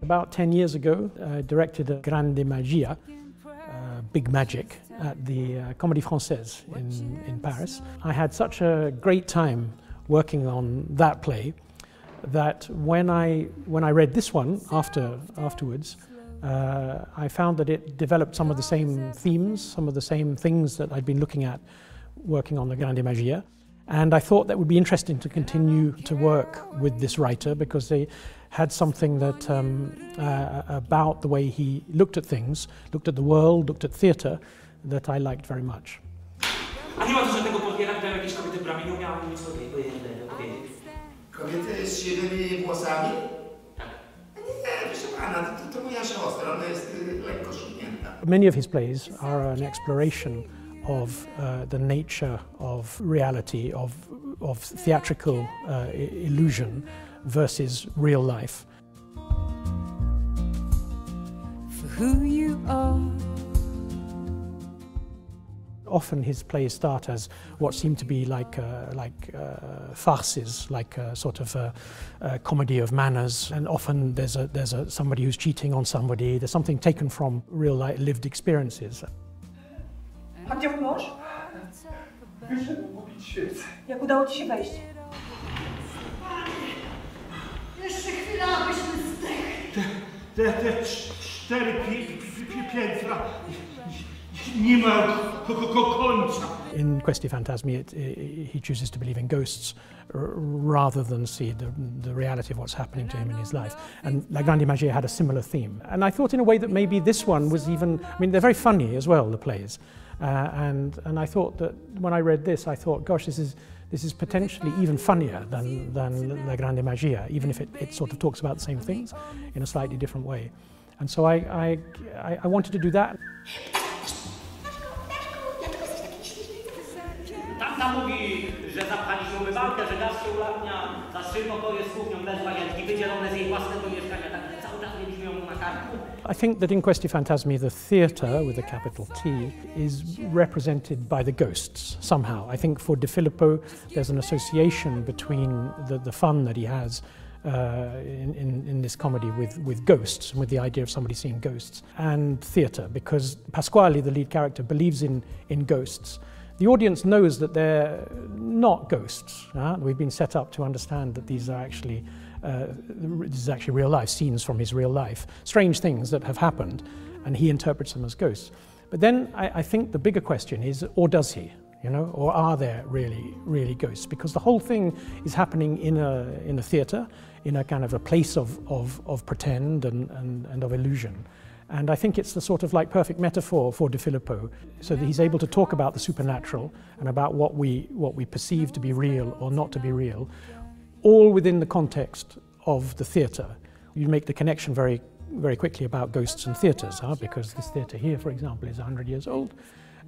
About 10 years ago, I directed a Grande Magia, Big Magic, at the Comédie Française in Paris. I had such a great time working on that play that when I read this one afterwards, I found that it developed some of the same themes, some of the same things that I'd been looking at working on the Grande Magia. And I thought that would be interesting to continue to work with this writer because they had something that about the way he looked at things, looked at the world, looked at theatre, that I liked very much. A nie ma to żadnego podwiera, gdy jakieś kobiety w bramie nie umiały nic powiedzieć. Kobiety z siwymi włosami? Nie, proszę pana, to moja siostra, ona jest lekko szumnięta. Many of his plays are an exploration of the nature of reality, of theatrical illusion versus real life. For who you are. Often his plays start as what seem to be like farces, like a sort of a comedy of manners, and often there's somebody who's cheating on somebody. There's something taken from real life, lived experiences. A gdzie mój mąż? Wyszedł kupić świecę. Jak udało ci się wejść? Jeszcze chwila, abyśmy zdechli. Te 4 piętra nie ma końca. In Questi Fantasmi, he chooses to believe in ghosts rather than see the reality of what's happening to him in his life. And La Grande Magia had a similar theme. And I thought in a way that maybe this one was even, I mean, they're very funny as well, the plays. And I thought that when I read this, I thought, gosh, this is potentially even funnier than La Grande Magia, even if it sort of talks about the same things in a slightly different way. And so I wanted to do that. Tata mówi, że zapchaliśmy umywalkę, że gaz się ulatnia, za 3 pokoje z kuchnią bez łazienki, wydzielone z jej własnego mieszkania, tak cały czas mieliśmy ją na karku. I think that in Questi Fantasmi the theatre, with a capital T, is represented by the ghosts somehow. I think for De Filippo there's an association between the fun that he has in this comedy with ghosts, and with the idea of somebody seeing ghosts, and theatre, because Pasquale, the lead character, believes in ghosts. The audience knows that they're not ghosts. We've been set up to understand that these are actually this is actually real life, scenes from his real life, strange things that have happened, and he interprets them as ghosts. But then I think the bigger question is, or does he? You know, or are there really ghosts? Because the whole thing is happening in a theatre, in a kind of a place of pretend and of illusion. And I think it's the sort of like perfect metaphor for De Filippo, so that he's able to talk about the supernatural and about what we perceive to be real or not to be real, all within the context of the theatre. You make the connection very quickly about ghosts and theatres, because this theatre here, for example, is 100 years old,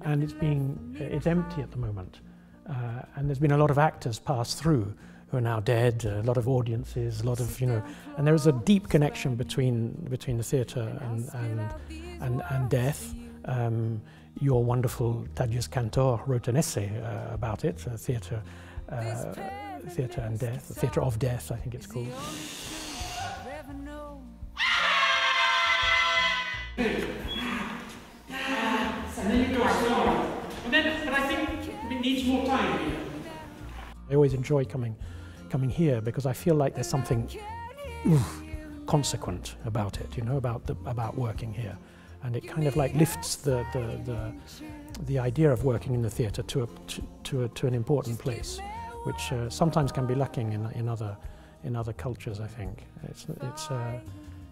and it's empty at the moment. And there's been a lot of actors pass through who are now dead, a lot of audiences, a lot of, and there is a deep connection between the theatre and death. Your wonderful Tadeusz Kantor wrote an essay about it, theatre and death, the theatre of death, I think it's called. But I think it needs more time. I always enjoy coming here because I feel like there's something consequent about it, about working here, and it kind of like lifts the idea of working in the theatre to an important place, which sometimes can be lacking in other cultures. I think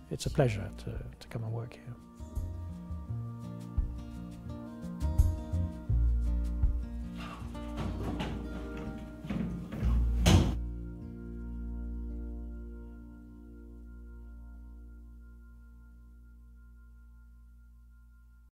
it's a pleasure to come and work here.